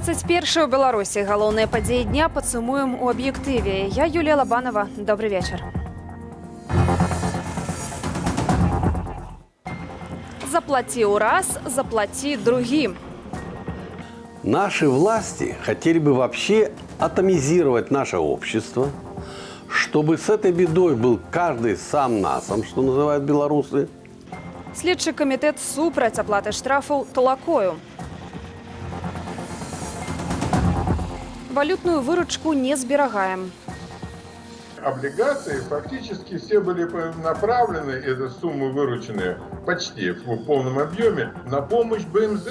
21 у Беларусі. Галоўныя падзеі дня падсумуем у аб'ектыве. Я Юлія Лабанова. Добрый вечер. Заплати раз, заплати други. Наши власти хотели бы вообще атомизировать наше общество, чтобы с этой бедой был каждый сам насам, что называют белорусы. Следчий комитет супраць оплаты штрафов талакою. Валютную выручку не сберегаем. Облигации фактически все были направлены, эти суммы вырученные почти в полном объеме, на помощь БМЗ.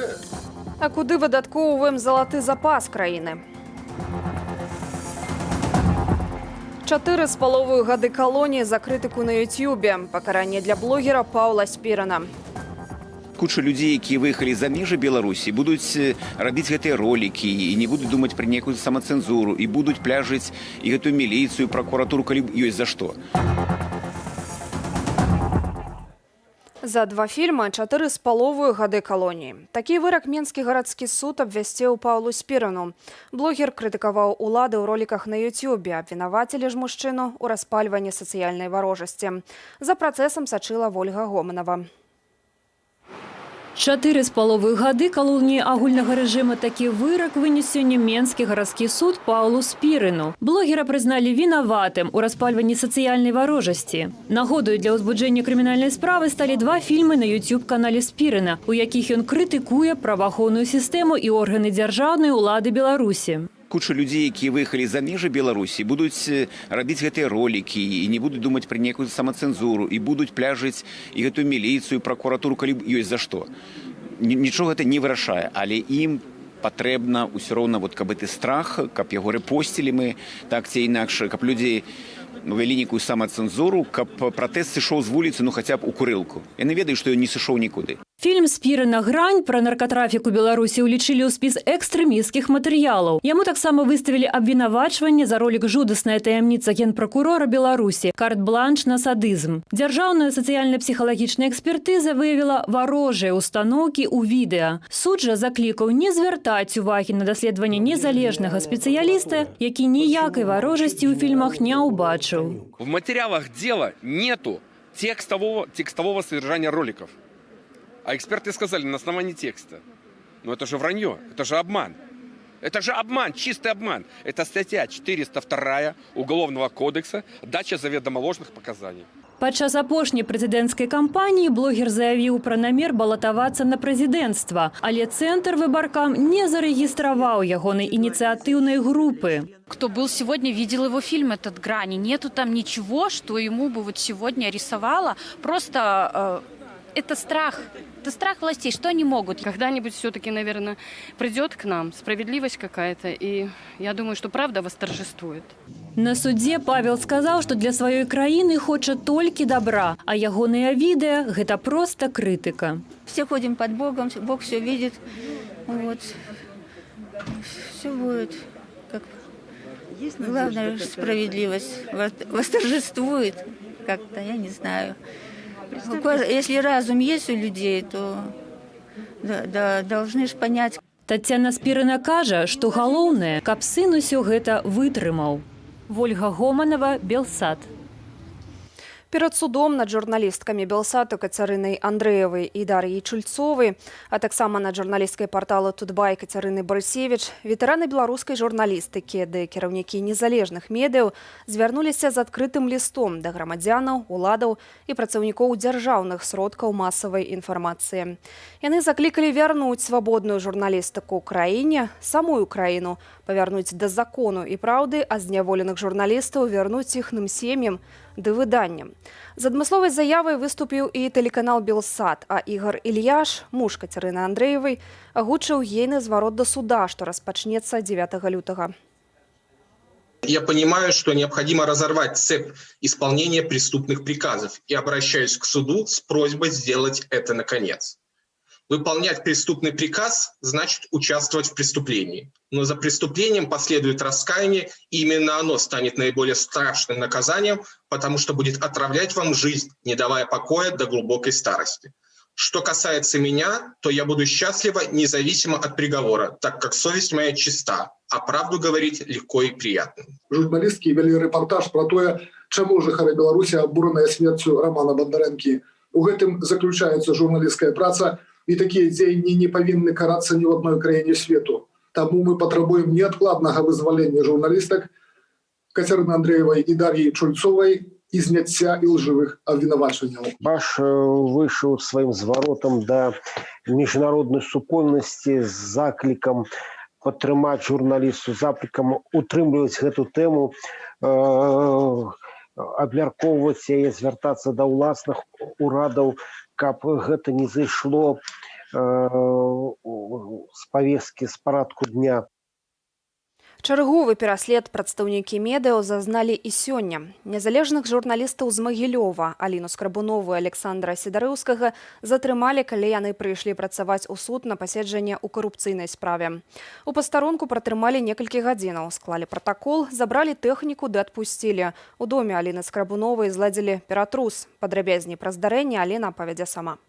А куды выдаткоўваем залаты запас краіны? 4,5 гады калоніі за крытыку на Ютьюбе. Пакаранне для блогера Паўла Спірана. Куча людзей, якія выехалі за межы Беларусі, будуць рабіць гэтыя ролікі і не будуць думаць пра нейкую самацэнзуру і будуць пляжыць і гэтую міліцыю, пракуратуру, калі ёсць за што. За 2 фільмы 4,5 гады калоніі. Такі вырак Менскі гарадскі суд абвясціў Паўлу Спірану. Блогер крытыкаваў улады ў роліках на Ютьюбе, абвінавацілі ж мужчыну ў распальванні сацыяльнай варожасці. За працэсам сачыла Вольга Гоманова. 4,5 гады калоніі агульнага рэжыма такі вырак вынес сёння Менскі гарадскі суд Паўлу Спірыну. Блогера прызналі вінаватым у распальванні сацыяльнай варожасці. Нагодаю для ўзбуджэння крымінальнай справы сталі 2 фільмы на YouTube-канале Спірына, у якіх ён крытыкуе праваахоўную сістэму і органы дзяржаўнай улады Беларусі. Куча людзей, якія выехалі за межы Беларусі, будуць рабіць гэтыя ролікі і не будуць думаць пра нейкую самацэнзуру і будуць пляжыць і гэтую міліцыю, пракуратуру, калі ёсць за што. Нічога гэта не вырашае, але ім патрэбна ўсё роўна, каб гэты страх, каб яго рэпосцілі мы, так ці інакш, каб людзі вялі нейкую самацэнзуру, каб пратэст сышоў з вуліцы, хаця б у курылку. Яны ведаюць, што ён не сышоў нікуды. Фільм «Спірана. Грань» пра наркатрафік у Беларусі ўлічылі ў спіс экстрэмісцкіх матэрыялаў. Яму таксама выставілі абвінавачванне за ролік «Жудасная таямніца генпракурора Беларусі. Карт-бланш на садызм». Дзяржаўная сацыяльна-псіхалагічная экспертыза выявіла варожыя устаноўкі ў відэа. Суд жа заклікаў не звяртаць увагі на даследаванне незалежнага спецыяліста, які ніякай варожасці ў фільмах не ўбачыў. В материалах дела нету текстового содержания роликов. А эксперты сказали на основании текста. Но это же вранье, это же обман. Это же обман, чистый обман. Это статья 402 Уголовного кодекса «Дача заведомо ложных показаний». Падчас апошняй прэзідэнцкай кампаніі блогер заявіў пра намер балатавацца на прэзідэнцтва, але цэнтр выбаркам не зарэгістраваў ягонай ініцыятыўнай групы. Кто был сегодня, видел его фильм этот «Грани». Нету там ничего, что ему бы сегодня рисовало. Просто это страх. Это страх властей. Что они могут? Когда-нибудь все-таки, наверное, придет к нам справедливость какая-то. И я думаю, что правда восторжествует. На суде Павел сказал, что для своей краины хочет только добра, а ягоныя відэа – это просто критика. Все ходим под Богом, Бог все видит. Вот. Все будет. Как... Главное, справедливость восторжествует. Как-то, я не знаю. Если разум есть у людей, то должны ж понять. Тацяна Спірына кажа, што галоўнае, каб сын усё гэта вытрымаў. Вольга Гоманова, Белсат. Перад судом над журналісткамі Белсату Кацярынай Андрэевай і Дар'яй Чульцовай, а таксама над журналісткай партала Тутбай Кацярынай Барысевіч, ветэраны беларускай журналістыкі ды кіраўнікі незалежных медыяў звярнуліся з адкрытым лістом да грамадзянаў, уладаў і працаўнікоў дзяржаўных сродкаў масавай інфармацыі. Яны заклікалі вярнуць свабодную журналістыку ў краіне, самую краіну, павярнуць да закону і праўды, а зняволеных журналістаў вярнуць іхным сем'ям ды выданням. З адмысловай заявай выступіў і тэлеканал «Белсат», а Ігор Ільяш, муж Кацярыны Андрэевай, агучыў ейны зварот да суда, што распачнецца 9 лютага. Я понимаю, что необходимо разорвать цепь исполнения преступных приказов и обращаюсь к суду с просьбой сделать это наконец. Выполнять преступный приказ значит участвовать в преступлении. Но за преступлением последует раскаяние, и именно оно станет наиболее страшным наказанием, потому что будет отравлять вам жизнь, не давая покоя до глубокой старости. Что касается меня, то я буду счастлива независимо от приговора, так как совесть моя чиста, а правду говорить легко и приятно. Журналісткі вялі рэпартаж пра тое, чаму жыхары Беларусі абураныя смерцю Романа Бондарэнкі. У гэтым заключаецца журналісцкая праца, і такія дзеянні не павінны карацца ні ў адной краіне свету. Таму мы патрабуем неадкладнага вызвалення журналістак Кацярыны Андрэевай і Дар'і Чульцовай і зняцця ілжывых абвінавачванняў. Баш выйшаў сваім зваротам да міжнароднай супольнасці з заклікам падтрымаць журналісту, заклікам утрымліваць гэту тэму, абмяркоўваць яе, звяртацца да ўласных урадаў, каб гэта не зайшло з павесткі, з парадку дня. Чарговы пераслед прадстаўнікі медыяў зазналі і сёння. Незалежных журналістаў з Магілёва Аліну Скрабунову і Александра Сідарэўскага затрымалі, калі яны прыйшлі працаваць у суд на паседжанне ў карупцыйнай справе. У пастарунку пратрымалі некалькі гадзінаў, склалі пратакол, забралі тэхніку ды адпусцілі. У доме Аліны Скрабуновай зладзілі ператрус. Падрабязней пра здарэнне Аліна павядзе сама.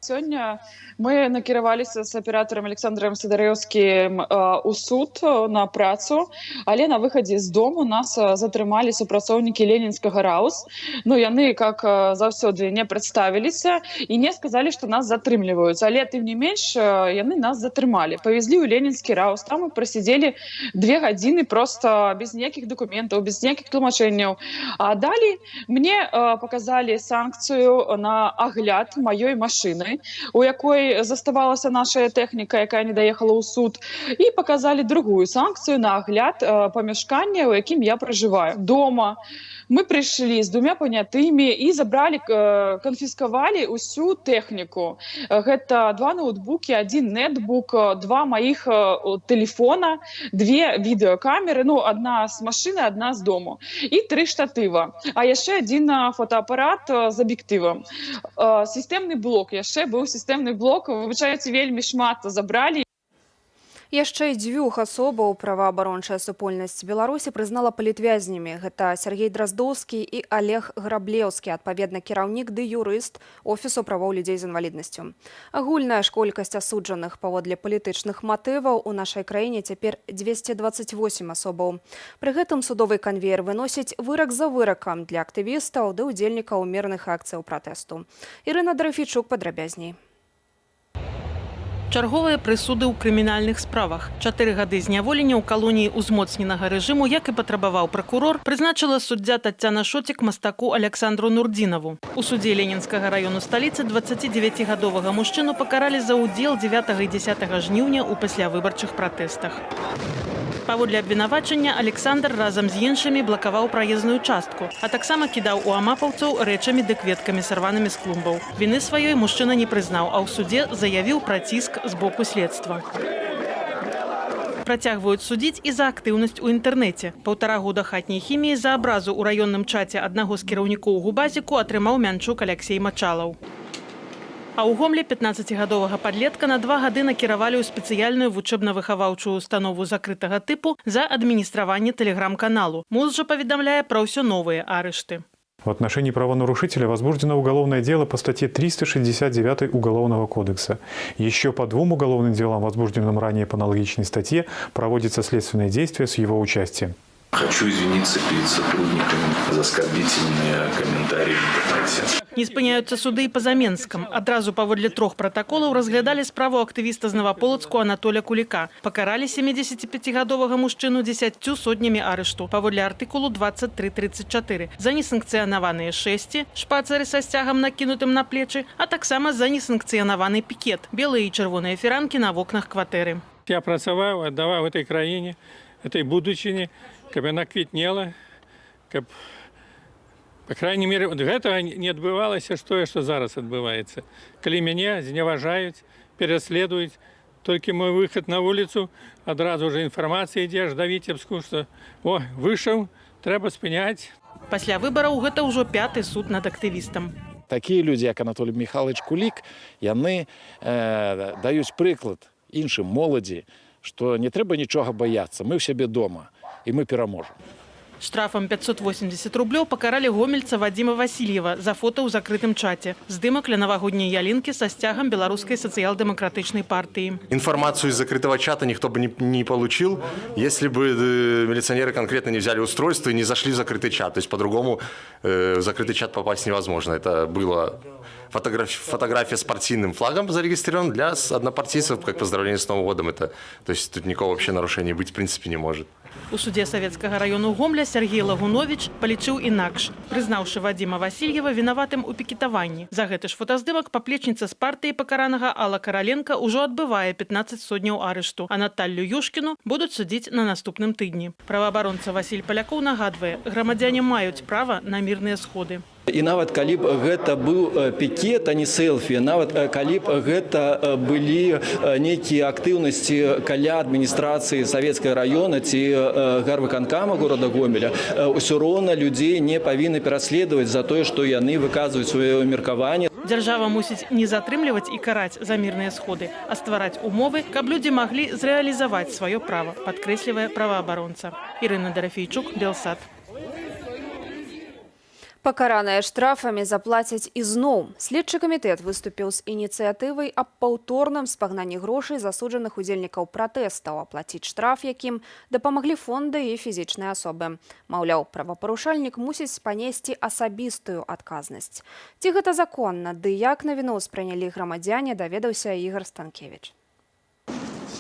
Сёння мы накіраваліся з аператарам Александром Сідарэўскім у суд на працу, але на выхадзе з дому нас затрымалі супрацоўнікі ленінскага РАУС. Яны, как заўсёды, не прадставіліся і не сказалі, што нас затрымліваюць. Але тым не менш, яны нас затрымалі. Павезлі ў ленінскі РАУС. Там мы прасидзелі 2 гадзіны проста без ніякіх дакументаў, без ніякіх тлумачэнняў. А далей мне паказалі санкцыю на агляд маёй машыны, у якой заставалася наша тэхніка, якая не даехала ў суд, і паказалі другую санкцыю на агляд памяшкання, у якім я пражываю. Дома мы прыйшлі з 2 панятымі і забралі, канфіскавалі ўсю тэхніку. Гэта 2 ноутбукі, 1 нетбук, 2 маіх тэлефона, 2 відэакамеры, 1 з машыны, 1 з дому, і 3 штатыва. А яшчэ 1 фотоапарат з аб'ектывам. Сістэмны блок, яшчэ быў сістэмны блок, выбачаеце, вельмі шмат забралі. Яшчэ 2 асобаў праваабарончая супольнасць Беларусі прызнала палітвязнямі. Гэта Сергей Драздоўскі і Олег Граблеўскі, адпаведна кіраўнік ды юрыст Офісу правоў людзей з інваліднасцю. Агульная ж колькасць асуджаных паводле палітычных матываў у нашай краіне цяпер 228 асобаў. Пры гэтым судовы канвеер выносіць вырак за выракам для актывістаў ды ўдзельнікаў мірных акцыяў пратэсту. Ірына Драфічук падрабязней. Чарговыя прысуды ў крымінальных справах. 4 гады зняволення ў калоніі ўзмоцненага рэжыму, як і патрабаваў пракурор, прызначыла суддзя Таццяна Шотик мастаку Александру Нурдзінаву. У судзе Ленінскага раёну сталіцы 29гадовага мужчыну пакаралі за ўдзел 9 і 10 жніўня ў паслявыбарчых пратэстах. Паводле абвінавачання Александр разам з іншымі блакаваў праезную частку, а таксама кідаў у амапаўцаў рэчамі ды кветкамі сарванымі з клумбаў. Віны сваёй мужчына не прызнаў, а ў судзе заявіў пра ціск з боку следства. Працягваюць судзіць і за актыўнасць у інтэрнэце. 1,5 года хатняй хіміі за абразу ў раённым чаце аднаго з кіраўнікоў губазіку атрымаў Мянчук Аляксей Мачалаў. А ў Гомлі 15гадовага падлетка на 2 гады накіравалі ў спецыяльную вучэбна-выхаваўчую установу закрытага тыпу за адміністраванне тэлеграм-каналу. МУЗ жа паведамляе пра ўсё новыя арышты. В отношении правонарушителя возбуждено уголовное дело по статье 369 Уголовного кодекса. Еще по 2 уголовным делам, возбужденным ранее по аналогичной статье, проводится следственное действие с его участием. Хочу извиниться перед сотрудниками за оскорбительные комментарии в интернете. Не спыняюцца суды і па-за Менскам. Адразу паводле 3 пратаколаў разглядалі справу актывіста з Наваполацку Анатоля Куліка. Пакаралі 75гадовага мужчыну 10 сотнямі арышту паводле артыкулу 2334 за несанкцыянаваныя шэсці, шпацары са сцягам накінутым на плечы, а таксама за несанкцыянаваны пікет, белыя і чырвоныя фіранкі на вокнах кватэры. Я працаваў, аддаваў этой краіне, этой будучыні, каб яна квітнела, каб, по крайней мере, гэтага не адбывалася тое, што зараз адбываецца. Калі мяне зневажаюць, пераследуюць, толькі мой выхад на вуліцу, адразу ж інфармацыя ідзе да Віцебску, што выйшаў, трэба спыняць. Пасля выбараў гэта ўжо 5-й суд над актывістам. Такія людзі, як Анатолій Михайлович Кулік, яны даюць прыклад іншым моладзі, што не трэба нічога баяцца, мы ў сябе дома, і мы пераможам. Штрафом 580 рублёў пакаралі гомельца Вадима Васильева за фото ў закрытым чаце. Здымак ля навагодняй ялінкі са сцягам беларускай сацыял-дэмакратычнай партыі. Информацию из закрытого чата никто бы не получил, если бы милиционеры конкретно не взяли устройство и не зашли в закрытый чат. То есть по-другому в закрытый чат попасть невозможно. Это была фотография с партийным флагом зарегистрирована для однопартийцев, как поздравление с Новым годом. То есть тут никакого вообще нарушения быть в принципе не может. У суде Савецкага району Гомля Сергей Лагунович палічыў інакш, прызнаўшы Вадима Васильева вінаватым у пікетаванні. За гэты ж фотаздымак паплечніца з партыі пакаранага Алла Караленко ўжо адбывае 15 сотняў арышту, а Наталлю Юшкіну будуць судзіць на наступным тыдні. Праваабаронца Васіль Палякоў нагадвае, грамадзяне маюць права на мірныя сходы. І нават калі б гэта быў пікет, а не селфі, нават калі б гэта былі нейкія актыўнасці каля адміністрацыі Савецкага района ці гарвыканкама горада Гомеля, ўсё роўна людзей не павінны пераследаваць за тое, што яны выказваюць сваё меркаванне. Дзяржава мусіць не затрымліваць і караць за мірныя сходы, а ствараць умовы, каб людзі маглі зрэалізаваць сваё права, падкрэслівае праваабаронца. Ірына Дарафейчук, Белсат. Пакараныя штрафамі заплацяць ізноў. Следчы камітэт выступіў з ініцыятывай аб паўторным спагнанні грошай засуджаных удзельнікаў пратэстаў, аплаціць штраф, якім дапамаглі фонды і фізічныя асобы. Маўляў, правапарушальнік мусіць панесці асабістую адказнасць. Ці гэта законна, ды як на віну ўспрынялі грамадзяне, даведаўся Ігор Станкевич.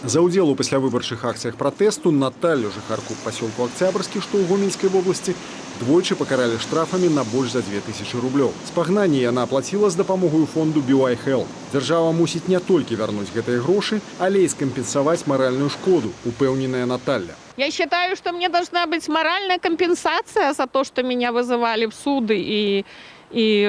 За ўдзел у паслявыбарчых акцыях пратэсту Наталлю, жыхарку пасёлку Октябрьскі, што ў Гомельскай вобласці, двойчы пакаралі штрафамі на больш за 2000 рублёў. Спагнанне яна аплаціла з дапамогаю фонду BioIHealth. Дзяржава мусіць не толькі вярнуць гэтыя грошы, але і скампенсаваць маральную шкоду, упэўненая Наталля. Я считаю, что мне должна быть моральная компенсация за то, что меня вызывали в суды и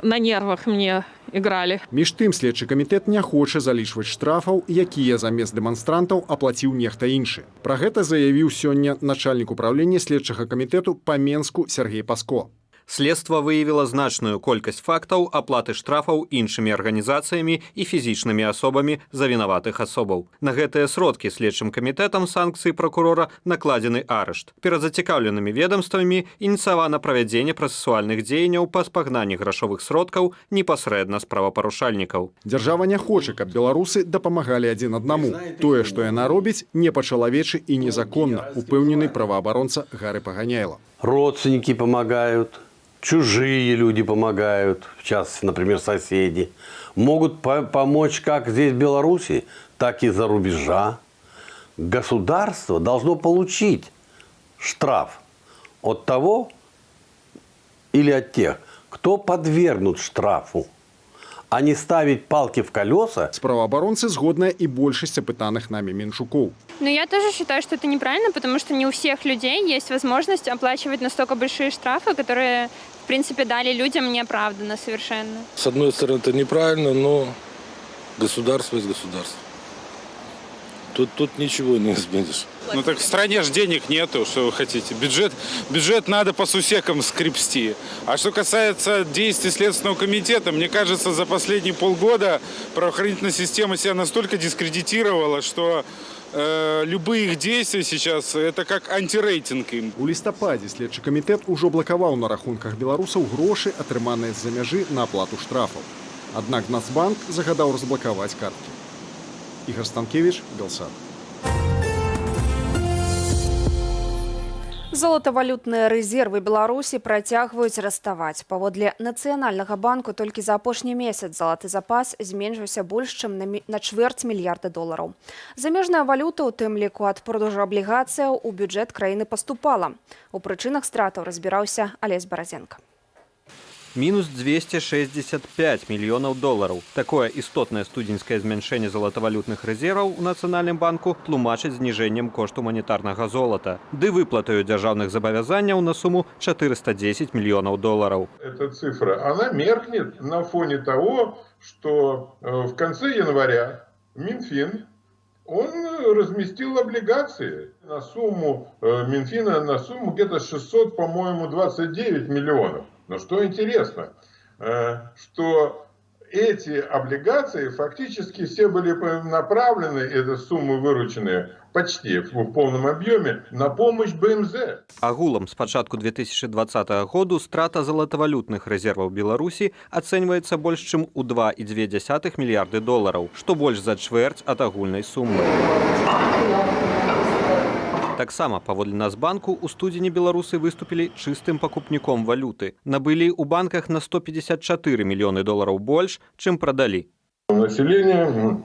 на нервах мне играли. Між тым, следчы камітэт не хоча залічваць штрафаў, якія замест дэманстрантаў аплаціў нехта іншы. Пра гэта заявіў сёння начальнік управлення следчага камітэту па Менску Сергей Паско. Следства выявіла значную колькасць фактаў аплаты штрафаў іншымі арганізацыямі і фізічнымі асобамі завінаватых асобаў. На гэтыя сродкі следчым камітэтам санкцыі пракурора накладзены арышт. Перад зацікаўленымі ведомствамі ініцыявана правядзенне працэсуальных дзеянняў па спагнанні грашовых сродкаў непасрэдна з правапарушальнікаў. Дзяржава не хоча, каб беларусы дапамагалі адзін аднаму. Тое, што яна робіць, не па-чалавечы і незаконна, упэўнены праваабаронца Гары Паганяйла. Родственники помогают. Чужие люди помогают, в частности, например, соседи. Могут помочь как здесь, в Беларуси, так и за рубежа. Государство должно получить штраф от того или от тех, кто подвергнут штрафу, а не ставить палки в колеса. С правооборонцы згодная и большесть опытанных нами меньшуков. Но я тоже считаю, что это неправильно, потому что не у всех людей есть возможность оплачивать настолько большие штрафы, которые, в принципе, дали людям неоправданно совершенно. С одной стороны, это неправильно, но государство есть государство. Тут ничего не изменишь. Ну так в стране же денег нету, что вы хотите. Бюджет надо по сусекам скрепсти. А что касается действий Следственного комитета, мне кажется, за последние полгода правоохранительная система себя настолько дискредитировала, что любые их действия сейчас это как антирейтинг им. У лістападзе следчы камітэт ужо блакаваў на рахунках беларусаў грошы, атрыманыя з-за мяжы на аплату штрафаў. Аднак Нацбанк загадаў разблакаваць карткі. Ігор Станкевич, Белсат. Золатавалютныя рэзервы Беларусі працягваюць раставаць. Паводле Нацыянальнага банку толькі за апошні месяц залаты запас зменшыўся больш, чым на чвэрць мільярда долараў. Замежная валюта, у тым ліку ад продажу аблігацыяў, у бюджэт краіны паступала. У прычынах стратаў разбіраўся Алесь Баразенко. Мінус 265 мільёнаў долараў. Такое істотнае студзеньскае змяншэнне золатавалютных рэзерваў у Нацыянальным банку тлумачыць зніжэннем кошту манетарнага золата. Ды выплатаю дзяржаўных забавязанняў на суму 410 мільёнаў долараў. Эта цифра, она меркнет на фоне того, что в конце января Минфин он разместил облигации на сумму Минфина, на сумму где-то 600, по-моему, 29 миллионов. Но что интересно, что эти облигации фактически все были направлены, эти суммы вырученные, почти в полном объеме на помощь БМЗ. Агулам з пачатку 2020 году страта залатавалютных рэзерваў Беларусі ацэньваецца больш чым у 2,2 мільярды долараў, што больш за чвэрць ад агульнай сумы. Таксама, паводле Нацбанку, у студзені беларусы выступілі чыстым пакупніком валюты. Набылі ў банках на 154 мільёны долараў больш, чым прадалі. Население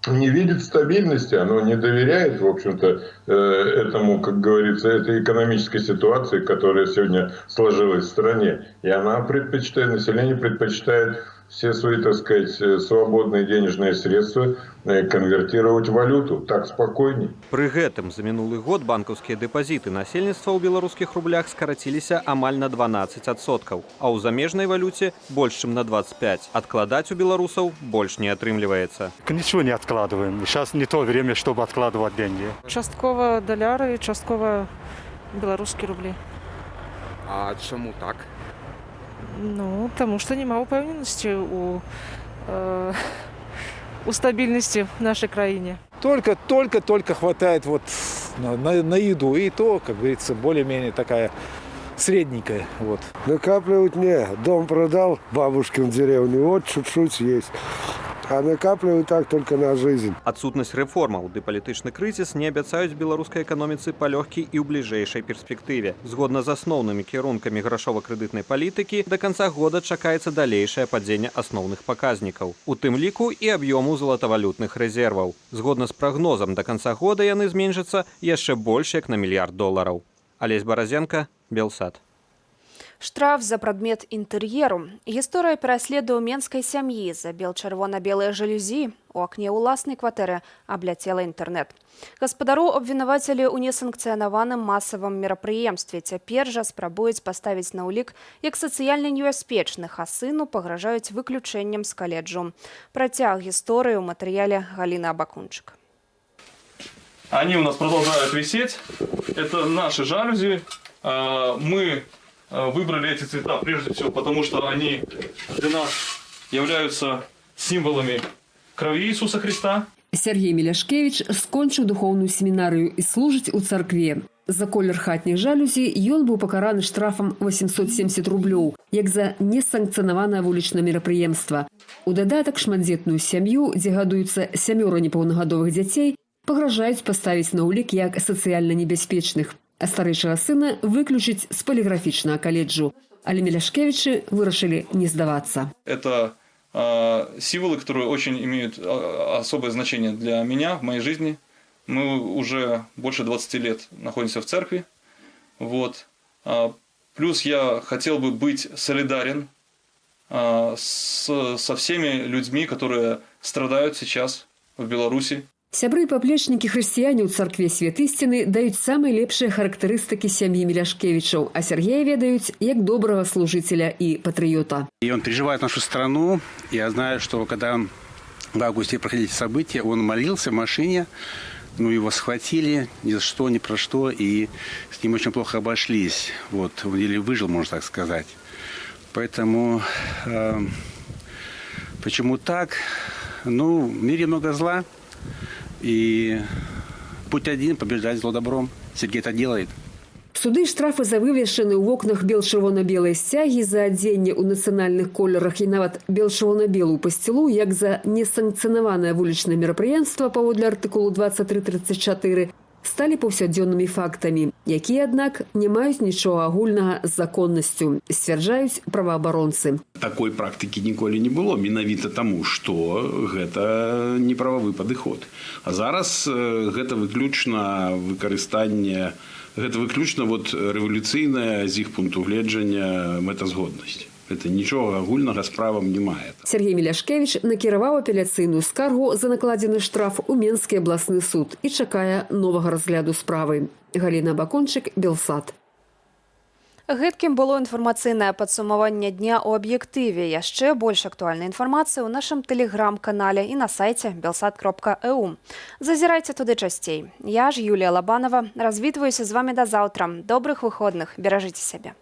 не видит стабильности, оно не доверяет, в общем-то, этому, как говорится, этой экономической ситуации, которая сегодня сложилась в стране. И она предпочитает, население предпочитает все свои, так сказать, свободные денежные средства конвертировать в валюту. Так спокойней. Пры гэтым за мінулы год банкаўскія дэпазіты насельніцтва ў беларускіх рублях скараціліся амаль на 12%, а ў замежнай валюце больш чым на 25%. Адкладаць у беларусаў больш не атрымліваецца. Ничего не откладываем. Сейчас не то время, чтобы откладывать деньги. Частково доляры, частково белорусские рубли. А чому так? Ну, потому что нема упевненості у стабильности в нашей краине. Только хватает вот на еду. И то, как говорится, более-менее такая средненькая. Вот. Накапливать не. Дом продал бабушке в деревне. Вот чуть-чуть есть. А накапливаю так только на жизнь. Адсутнасць рэформаў ды палітычны крызіс не абяцаюць беларускай эканоміцы палёгкі і ў бліжэйшай перспектыве. Згодна з асноўнымі кірункамі грашова-крэдытнай палітыкі, да канца года чакаецца далейшае падзенне асноўных паказнікаў, у тым ліку і аб'ёму залатавалютных рэзерваў. Згодна з прагнозам, да канца года яны зменшацца яшчэ больш як на $1 мільярд. Алесь Баразенка, Белсат. Штраф за прадмет інтэр'еру. Гісторыя пераследу менскай сям'і за бел-чырвона-белыя жалюзі у акне ўласнай кватэры абляцела інтэрнэт. Гаспадару абвінавацілі ў несанкцыянаваным масавым мерапрыемстве. Цяпер жа спрабуюць паставіць на ўлік як сацыяльна небяспечных, а сыну пагражаюць выключэннем з каледжу. Працяг гісторыі ў матэрыяле Галіны Абакунчык. Они у нас продолжают висеть. Это наши жалюзи. Мы выбрали эти цвета прежде всего потому, что они для нас являются символами крови Иисуса Христа. Сергей Миляшкевич скончыў духоўную семінарыю і служыць у царкве. За колер хатніх жалюзі ён быў пакараны штрафам 870 рублёў, як за несанкцыянаванае вулічнае мерапрыемства. У дадатак шматдзетную сям'ю, дзе гадуюцца 7 непаўнагадовых дзяцей, пагражаюць паставіць на ўлік як сацыяльна небяспечных, а старэйшага сына выключыць з паліграфічнага каледжу. Але Миляшкевичы вырашылі не здавацца. Это символы, которые очень имеют особое значение для меня в моей жизни. Мы уже больше 20 лет находимся в церкви. Вот. Плюс я хотел бы быть солидарен со всеми людьми, которые страдают сейчас в Беларуси. Сябры і паплечнікі хрысціяне ў царкве Свет Ісціны даюць самыя лепшыя характарыстыкі сям'і Миляшкевичаў, а Сергея ведаюць як добрага служителя и патриота. И он переживает нашу страну. Я знаю, что когда в августе проходили события, он молился в машине, его схватили ни за что, ни про что, и с ним очень плохо обошлись. Вот, он еле выжил, можно так сказать. Поэтому почему так? В мире много зла. И путь один – побеждать зло добром. Сергей это делает. Суды і штрафы за вывешаны ў вокнах бел-чырвона-белыя сцягі, за адзенне ў нацыянальных колерах і нават бел-чырвона-белую пасцілу, як за несанкцыянаванае вулічнае мерапрыемства паводле артыкулу 23.34, сталі паўсядзённымі фактамі, якія, аднак, не маюць нічога агульнага з законнасцю, сцвярджаюць праваабаронцы. Такой практыкі ніколі не было, менавіта таму, што гэта неправавы падыход. А зараз гэта выключна выкарыстанне, гэта выключна рэвалюцыйная з іх пункту гледжання мэтазгоднасць. Это нічога агульнага з правам не мае. Сергей Миляшкевич накіраваў апеляцыйную скаргу за накладзены штраф у Менскі абласны суд і чакае новага разгляду справы. Галіна Абакунчык, Белсат. Гэткім было інфармацыйнае падсумаванне дня ў аб'ектыве. Яшчэ больш актуальнай інфармацыі ў нашым тэлеграм-канале і на сайце belsat.eu. Зазірайце туды часцей. Я ж, Юлія Лабанова, развітваюся з вамі да заўтра. Добрых выходных, беражыце сябе.